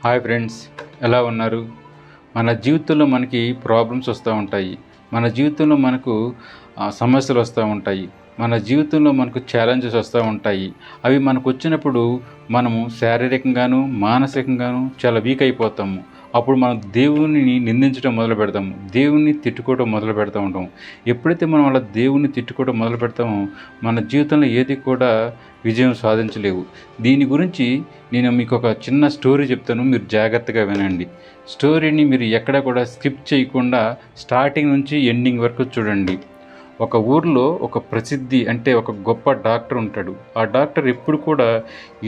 Hi friends, ఎలా ఉన్నారు? మన జీవితంలో మనకి ప్రాబ్లమ్స్ వస్తూ ఉంటాయి. మన జీవితంలో మనకు సమస్యలు వస్తూ ఉంటాయి. మన జీవితంలో మనకు ఛాలెంజెస్ వస్తూ ఉంటాయి. అవి మనకు వచ్చినప్పుడు మనము శారీరకంగాను మానసికంగాను చాలా వీక్ అయిపోతాము. అప్పుడు మనం దేవుని నిందించడం మొదలు పెడతాము, దేవుణ్ణి తిట్టుకోవడం మొదలు పెడతా ఉంటాము. ఎప్పుడైతే మనం అలా దేవుణ్ణి తిట్టుకోవడం మొదలు పెడతామో మన జీవితంలో ఏది కూడా విజయం సాధించలేవు. దీని గురించి నేను మీకు ఒక చిన్న స్టోరీ చెప్తాను, మీరు జాగ్రత్తగా వినండి. స్టోరీని మీరు ఎక్కడ కూడా స్కిప్ చేయకుండా స్టార్టింగ్ నుంచి ఎండింగ్ వరకు చూడండి. ఒక ఊర్లో ఒక ప్రసిద్ధి అంటే ఒక గొప్ప డాక్టర్ ఉంటాడు. ఆ డాక్టర్ ఎప్పుడు కూడా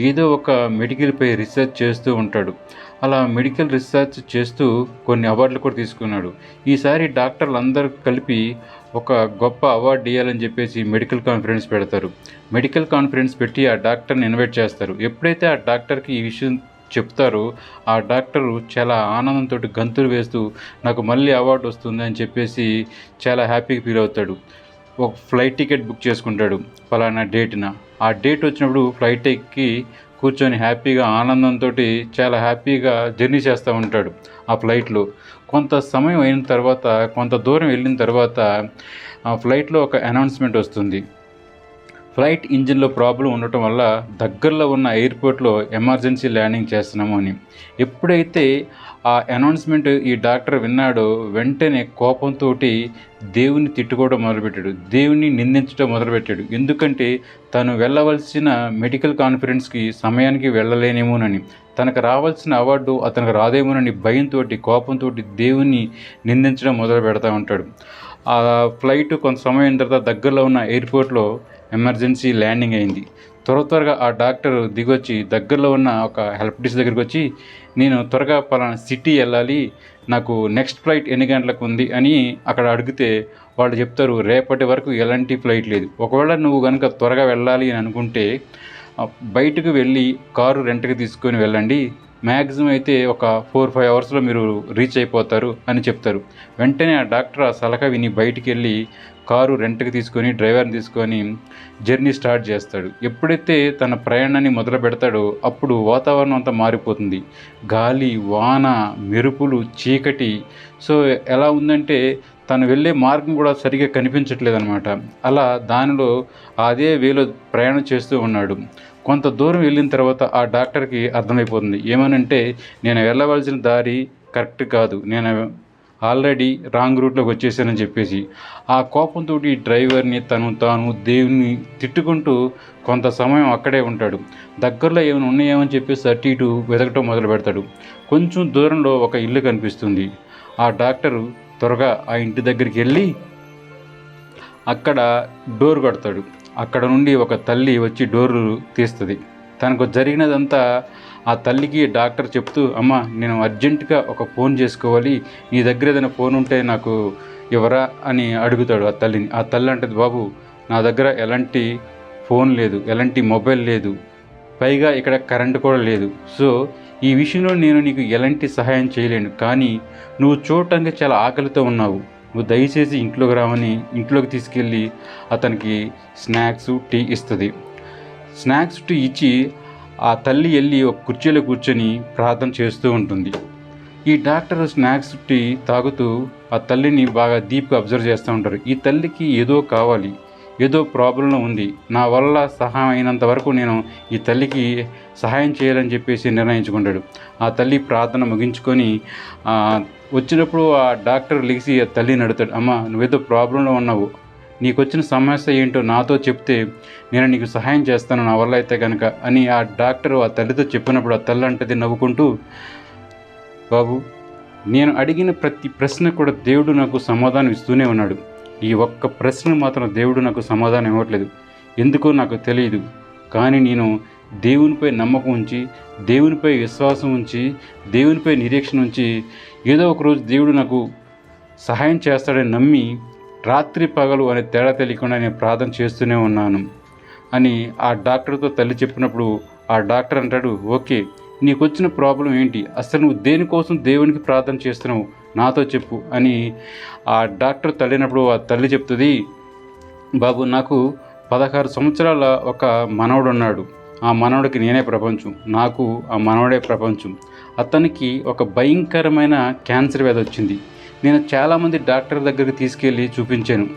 ఏదో ఒక మెడికల్పై రీసెర్చ్ చేస్తూ ఉంటాడు. అలా మెడికల్ రీసెర్చ్ చేస్తూ కొన్ని అవార్డులు కూడా తీసుకున్నాడు. ఈసారి డాక్టర్లు అందరూ కలిపి ఒక గొప్ప అవార్డు ఇవ్వాలని చెప్పేసి మెడికల్ కాన్ఫరెన్స్ పెడతారు. మెడికల్ కాన్ఫరెన్స్ పెట్టి ఆ డాక్టర్ని ఇన్వైట్ చేస్తారు. ఎప్పుడైతే ఆ డాక్టర్కి ఈ విషయం చెప్తారో ఆ డాక్టరు చాలా ఆనందంతో గంతులు వేస్తూ నాకు మళ్ళీ అవార్డు వస్తుంది అని చెప్పేసి చాలా హ్యాపీగా ఫీల్ అవుతాడు. ఒక ఫ్లైట్ టికెట్ బుక్ చేసుకుంటాడు ఫలానా డేట్న. ఆ డేట్ వచ్చినప్పుడు ఫ్లైట్ ఎక్కి కూర్చొని హ్యాపీగా ఆనందంతో చాలా హ్యాపీగా జర్నీ చేస్తూ ఉంటాడు ఆ ఫ్లైట్లో. కొంత సమయం అయిన తర్వాత, కొంత దూరం వెళ్ళిన తర్వాత ఆ ఫ్లైట్లో ఒక అనౌన్స్మెంట్ వస్తుంది. ఫ్లైట్ ఇంజిన్లో ప్రాబ్లం ఉండటం వల్ల దగ్గరలో ఉన్న ఎయిర్పోర్ట్లో ఎమర్జెన్సీ ల్యాండింగ్ చేస్తున్నాము అని. ఎప్పుడైతే ఆ అనౌన్స్మెంట్ ఈ డాక్టర్ విన్నాడో వెంటనే కోపంతో దేవుని తిట్టుకోవడం మొదలుపెట్టాడు, దేవుని నిందించడం మొదలుపెట్టాడు. ఎందుకంటే తను వెళ్ళవలసిన మెడికల్ కాన్ఫరెన్స్కి సమయానికి వెళ్ళలేనేమోనని, తనకు రావాల్సిన అవార్డు అతనికి రాదేమోనని భయంతో, కోపంతో దేవుని నిందించడం మొదలు పెడతా ఉంటాడు. ఆ ఫ్లైట్ కొంత సమయం తర్వాత దగ్గరలో ఉన్న ఎయిర్పోర్ట్లో ఎమర్జెన్సీ ల్యాండింగ్ అయింది. త్వరగా ఆ డాక్టర్ దిగొచ్చి దగ్గరలో ఉన్న ఒక హెల్ప్ డెస్క్ దగ్గరికి వచ్చి, నేను త్వరగా పలానా సిటీ వెళ్ళాలి, నాకు నెక్స్ట్ ఫ్లైట్ ఎన్ని గంటలకు ఉంది అని అక్కడ అడిగితే వాళ్ళు చెప్తారు, రేపటి వరకు ఎలాంటి ఫ్లైట్ లేదు. ఒకవేళ నువ్వు కనుక త్వరగా వెళ్ళాలి అని అనుకుంటే బయటకు వెళ్ళి కారు రెంట్కి తీసుకొని వెళ్ళండి, మ్యాక్సిమం అయితే ఒక 4-5 అవర్స్లో మీరు రీచ్ అయిపోతారు అని చెప్తారు. వెంటనే ఆ డాక్టర్ ఆ సలహా విని బయటికి వెళ్ళి కారు రెంట్కి తీసుకొని డ్రైవర్ని తీసుకొని జర్నీ స్టార్ట్ చేస్తాడు. ఎప్పుడైతే తన ప్రయాణాన్ని మొదలు పెడతాడో అప్పుడు వాతావరణం అంతా మారిపోతుంది. గాలి, వాన, మెరుపులు, చీకటి. సో ఎలా ఉందంటే తను వెళ్ళే మార్గం కూడా సరిగ్గా కనిపించట్లేదు అనమాట. అలా దానిలో అదే వేలో ప్రయాణం చేస్తూ ఉన్నాడు. కొంత దూరం వెళ్ళిన తర్వాత ఆ డాక్టర్కి అర్థమైపోతుంది, ఏమనంటే నేను వెళ్ళవలసిన దారి కరెక్ట్ కాదు, నేను ఆల్రెడీ రాంగ్ రూట్లోకి వచ్చేసానని చెప్పేసి. ఆ కోపంతో డ్రైవర్ని తాను దేవుని తిట్టుకుంటూ కొంత సమయం అక్కడే ఉంటాడు. దగ్గరలో ఏమైనా ఉన్నాయేమని చెప్పేసి అటు ఇటు వెతకటం మొదలు పెడతాడు. కొంచెం దూరంలో ఒక ఇల్లు కనిపిస్తుంది. ఆ డాక్టరు త్వరగా ఆ ఇంటి దగ్గరికి వెళ్ళి అక్కడ డోర్ కొడతాడు. అక్కడ నుండి ఒక తల్లి వచ్చి డోరు తీస్తుంది. తనకు జరిగినదంతా ఆ తల్లికి డాక్టర్ చెప్తూ, అమ్మ నేను అర్జెంటుగా ఒక ఫోన్ చేసుకోవాలి, నీ దగ్గర ఏదైనా ఫోన్ ఉంటే నాకు ఇవ్వరా అని అడుగుతాడు ఆ తల్లిని. ఆ తల్లి అంటది, బాబు నా దగ్గర ఎలాంటి ఫోన్ లేదు, ఎలాంటి మొబైల్ లేదు, పైగా ఇక్కడ కరెంటు కూడా లేదు. సో ఈ విషయంలో నేను నీకు ఎలాంటి సహాయం చేయలేను, కానీ నువ్వు చూడటానికి చాలా ఆకలితో ఉన్నావు, నువ్వు దయచేసి ఇంట్లోకి రావని ఇంట్లోకి తీసుకెళ్ళి అతనికి స్నాక్స్, టీ ఇస్తుంది. స్నాక్స్, టీ ఇచ్చి ఆ తల్లి వెళ్ళి ఒక కుర్చీలో కూర్చొని ప్రార్థన చేస్తూ ఉంటుంది. ఈ డాక్టర్ స్నాక్స్, టీ తాగుతూ ఆ తల్లిని బాగా డీప్గా అబ్జర్వ్ చేస్తూ ఉంటారు. ఈ తల్లికి ఏదో కావాలి, ఏదో ప్రాబ్లంలో ఉంది, నా వల్ల సహాయం అయినంత వరకు నేను ఈ తల్లికి సహాయం చేయాలని చెప్పేసి నిర్ణయించుకుంటాడు. ఆ తల్లి ప్రార్థన ముగించుకొని వచ్చినప్పుడు ఆ డాక్టర్ లెగిసి ఆ తల్లిని అడుగుతాడు, అమ్మ నువ్వేదో ప్రాబ్లంలో ఉన్నావు, నీకు వచ్చిన సమస్య ఏంటో నాతో చెప్తే నేను నీకు సహాయం చేస్తాను నా వల్ల అయితే కనుక అని ఆ డాక్టర్ ఆ తల్లితో చెప్పినప్పుడు ఆ తల్లి అంటది నవ్వుకుంటూ, బాబు నేను అడిగిన ప్రతి ప్రశ్న కూడా దేవుడు నాకు సమాధానం ఇస్తూనే ఉన్నాడు, ఈ ఒక్క ప్రశ్న మాత్రం దేవుడు నాకు సమాధానం ఇవ్వట్లేదు, ఎందుకో నాకు తెలియదు, కానీ నేను దేవునిపై నమ్మకం ఉంచి, దేవునిపై విశ్వాసం ఉంచి, దేవునిపై నిరీక్షణ ఉంచి ఏదో ఒకరోజు దేవుడు నాకు సహాయం చేస్తాడని నమ్మి రాత్రి పగలు అనే తేడా తెలియకుండా నేను ప్రార్థన చేస్తూనే ఉన్నాను అని ఆ డాక్టర్తో తల్లి చెప్పినప్పుడు ఆ డాక్టర్ అంటాడు, ఓకే నీకు వచ్చిన ప్రాబ్లం ఏంటి, అసలు నువ్వు దేనికోసం దేవునికి ప్రార్థన చేస్తున్నావు నాతో చెప్పు అని ఆ డాక్టర్ తల్లినప్పుడు ఆ తల్లి చెప్తుంది, బాబు నాకు 16 సంవత్సరాల ఒక మనవడు ఉన్నాడు. ఆ ఆ మనవడికి నేనే ప్రపంచం, నాకు ఆ మనవడే ప్రపంచం. అతనికి ఒక భయంకరమైన క్యాన్సర్ వ్యాధి వచ్చింది. నేను చాలామంది డాక్టర్ దగ్గరికి తీసుకెళ్ళి చూపించాను.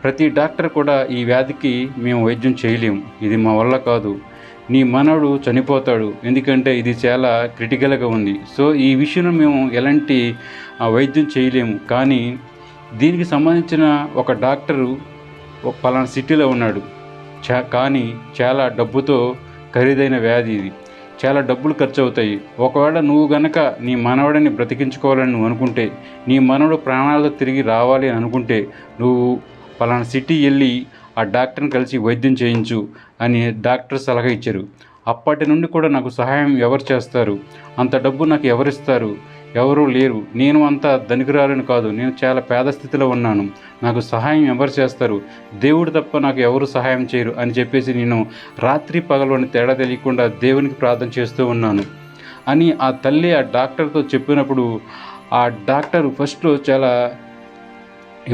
ప్రతి డాక్టర్ కూడా ఈ వ్యాధికి మేము వైద్యం చేయలేము, ఇది మా వల్ల కాదు, నీ మనవడు చనిపోతాడు, ఎందుకంటే ఇది చాలా క్రిటికల్గా ఉంది, సో ఈ విషయంలో మేము ఎలాంటి వైద్యం చేయలేము. కానీ దీనికి సంబంధించిన ఒక డాక్టరు పలానా సిటీలో ఉన్నాడు, కానీ చాలా డబ్బుతో ఖరీదైన వ్యాధి ఇది, చాలా డబ్బులు ఖర్చు అవుతాయి. ఒకవేళ నువ్వు గనక నీ మనవడిని బ్రతికించుకోవాలని నువ్వు అనుకుంటే, నీ మనవడు ప్రాణాలతో తిరిగి రావాలి అని అనుకుంటే, నువ్వు పలానా సిటీ వెళ్ళి ఆ డాక్టర్ని కలిసి వైద్యం చేయించు అని డాక్టర్ సలహా ఇచ్చారు. అప్పటి నుండి కూడా నాకు సహాయం ఎవరు చేస్తారు, అంత డబ్బు నాకు ఎవరిస్తారు, ఎవరూ లేరు, నేను అంత ధనికురాలని కాదు, నేను చాలా పేద స్థితిలో ఉన్నాను, నాకు సహాయం ఎవరు చేస్తారు, దేవుడు తప్ప నాకు ఎవరు సహాయం చేయరు అని చెప్పేసి నేను రాత్రి పగలని తేడా తెలియకుండా దేవునికి ప్రార్థన చేస్తూ ఉన్నాను అని ఆ తల్లి ఆ డాక్టర్తో చెప్పినప్పుడు, ఆ డాక్టర్ ఫస్ట్లో చాలా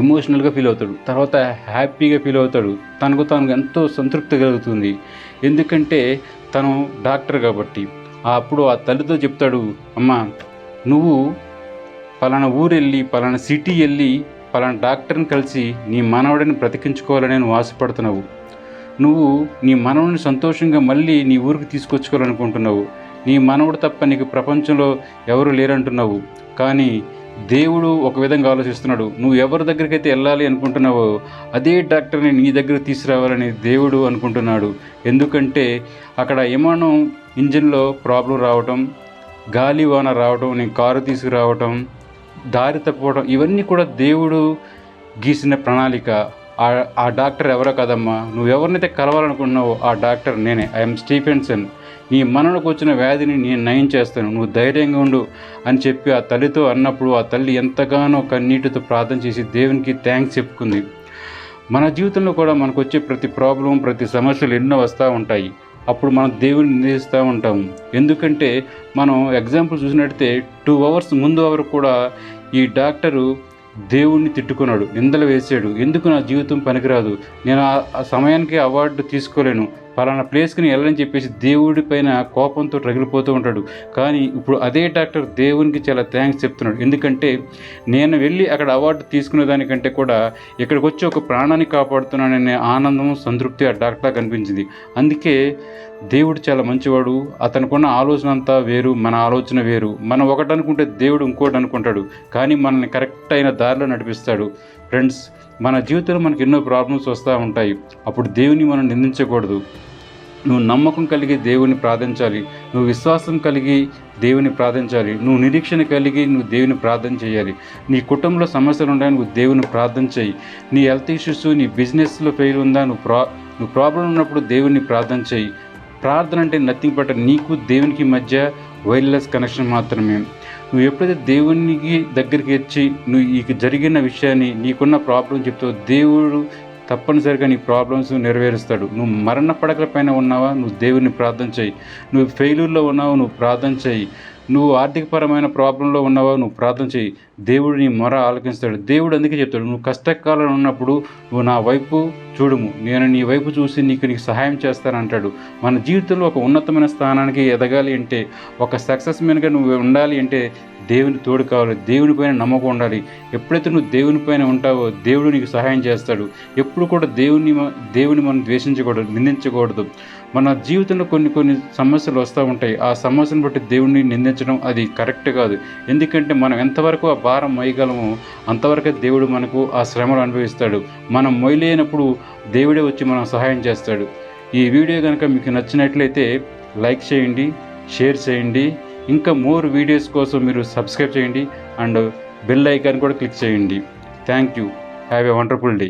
ఎమోషనల్గా ఫీల్ అవుతాడు, తర్వాత హ్యాపీగా ఫీల్ అవుతాడు, తనకు తాను ఎంతో సంతృప్తి కలుగుతుంది. ఎందుకంటే తను డాక్టర్ కాబట్టి. అప్పుడు ఆ తల్లితో చెప్తాడు, అమ్మా నువ్వు పలానా ఊరు వెళ్ళి పలానా సిటీ వెళ్ళి పలానా డాక్టర్ని కలిసి నీ మనవడిని బ్రతికించుకోవాలని నువ్వు ఆశపడుతున్నావు, నువ్వు నీ మనవడిని సంతోషంగా మళ్ళీ నీ ఊరికి తీసుకొచ్చుకోవాలనుకుంటున్నావు, నీ మనవడు తప్ప నీకు ప్రపంచంలో ఎవరు లేరంటున్నావు, కానీ దేవుడు ఒక విధంగా ఆలోచిస్తున్నాడు. నువ్వు ఎవరి దగ్గరికి అయితే వెళ్ళాలి అనుకుంటున్నావో అదే డాక్టర్ని నీ దగ్గరకు తీసుకురావాలని దేవుడు అనుకుంటున్నాడు. ఎందుకంటే అక్కడ విమానం ఇంజిన్లో ప్రాబ్లం రావటం, గాలి వాన రావటం, నేను కారు తీసుకురావటం, దారి తప్పుకోవడం, ఇవన్నీ కూడా దేవుడు గీసిన ప్రణాళిక. ఆ డాక్టర్ ఎవరో కదమ్మా, నువ్వు ఎవరినైతే కలవాలనుకుంటున్నావో ఆ డాక్టర్ నేనే, ఐఎమ్ స్టీఫెన్సన్, నీ మనవడికి వచ్చిన వ్యాధిని నేను నయం చేస్తాను, నువ్వు ధైర్యంగా ఉండు అని చెప్పి ఆ తల్లితో అన్నప్పుడు ఆ తల్లి ఎంతగానో కన్నీటితో ప్రార్థన చేసి దేవునికి థ్యాంక్స్ చెప్పుకుంది. మన జీవితంలో కూడా మనకు వచ్చే ప్రతి ప్రాబ్లం, ప్రతి సమస్యలు ఎన్నో వస్తూ ఉంటాయి. అప్పుడు మనం దేవుని నిందిస్తూ ఉంటాము. ఎందుకంటే మనం ఎగ్జాంపుల్ చూసినట్టయితే 2 hours ముందు వరకు కూడా ఈ డాక్టరు దేవుణ్ణి తిట్టుకున్నాడు, నిందలు వేసాడు, ఎందుకు నా జీవితం పనికిరాదు, నేను ఆ సమయానికి అవార్డు తీసుకోలేను, పలానా ప్లేస్కి నేను వెళ్ళని చెప్పేసి దేవుడి పైన కోపంతో రగిలిపోతూ ఉంటాడు. కానీ ఇప్పుడు అదే డాక్టర్ దేవునికి చాలా థ్యాంక్స్ చెప్తున్నాడు. ఎందుకంటే నేను వెళ్ళి అక్కడ అవార్డు తీసుకునే దానికంటే కూడా ఇక్కడికి వచ్చి ఒక ప్రాణాన్ని కాపాడుతున్నాననే ఆనందం, సంతృప్తి ఆ డాక్టర్ కనిపించింది. అందుకే దేవుడు చాలా మంచివాడు, అతనుకున్న ఆలోచన అంతా వేరు, మన ఆలోచన వేరు. మనం ఒకటి అనుకుంటే దేవుడు ఇంకోటి అనుకుంటాడు, కానీ మనల్ని కరెక్ట్ అయిన దారిలో నడిపిస్తాడు. ఫ్రెండ్స్, మన జీవితంలో మనకి ఎన్నో ప్రాబ్లమ్స్ వస్తూ ఉంటాయి. అప్పుడు దేవుని మనం నిందించకూడదు. నువ్వు నమ్మకం కలిగి దేవుని ప్రార్థించాలి, నువ్వు విశ్వాసం కలిగి దేవుని ప్రార్థించాలి, నువ్వు నిరీక్షణ కలిగి నువ్వు దేవుని ప్రార్థన చేయాలి. నీ కుటుంబంలో సమస్యలు ఉన్నాయని నువ్వు దేవుని ప్రార్థన చేయి. నీ హెల్త్ ఇష్యూస్, నీ బిజినెస్లో ఫెయిల్ ఉందా, నువ్వు ప్రాబ్లం ఉన్నప్పుడు దేవుని ప్రార్థన చేయి. ప్రార్థన అంటే నథింగ్ బట్ నీకు దేవునికి మధ్య వైర్లెస్ కనెక్షన్ మాత్రమే. నువ్వు ఎప్పుడైతే దేవునికి దగ్గరికి వచ్చి నువ్వు ఈ జరిగిన విషయాన్ని, నీకున్న ప్రాబ్లం చెప్తావు, దేవుడు తప్పనిసరిగా నీ ప్రాబ్లమ్స్ నెరవేరుస్తాడు. నువ్వు మరణ పడకల పైన ఉన్నావా, నువ్వు దేవుని ప్రార్థన చేయి. నువ్వు ఫెయిల్యూర్లో ఉన్నావా, నువ్వు ప్రార్థన చేయి. నువ్వు ఆర్థికపరమైన ప్రాబ్లంలో ఉన్నావా, నువ్వు ప్రార్థన చేయి. దేవుడు నీ మొర ఆలకిస్తాడు. దేవుడు అందుకే చెప్తాడు, నువ్వు కష్టకాలంలో ఉన్నప్పుడు నువ్వు నా వైపు చూడుము, నేను నీ వైపు చూసి నీకు సహాయం చేస్తానంటాడు. మన జీవితంలో ఒక ఉన్నతమైన స్థానానికి ఎదగాలి అంటే, ఒక సక్సెస్ మెన్గా నువ్వు ఉండాలి అంటే దేవుని తోడు కావాలి, దేవునిపైన నమ్మకం ఉండాలి. ఎప్పుడైతే నువ్వు దేవునిపైన ఉంటావో దేవుడు నీకు సహాయం చేస్తాడు. ఎప్పుడు కూడా దేవుని మనం ద్వేషించకూడదు, నిందించకూడదు. మన జీవితంలో కొన్ని సమస్యలు వస్తూ ఉంటాయి. ఆ సమస్యను బట్టి దేవుడిని నిందించడం అది కరెక్ట్ కాదు. ఎందుకంటే మనం ఎంతవరకు ఆ భారం మోయగలమో అంతవరకే దేవుడు మనకు ఆ శ్రమలు అనుభవిస్తాడు. మనం మొయ్యలేనప్పుడు దేవుడే వచ్చి మనం సహాయం చేస్తాడు. ఈ వీడియో కనుక మీకు నచ్చినట్లయితే లైక్ చేయండి, షేర్ చేయండి. ఇంకా మోర్ వీడియోస్ కోసం మీరు సబ్స్క్రైబ్ చేయండి అండ్ బెల్ ఐకాన్ కూడా క్లిక్ చేయండి. Thank you. Have a wonderful day.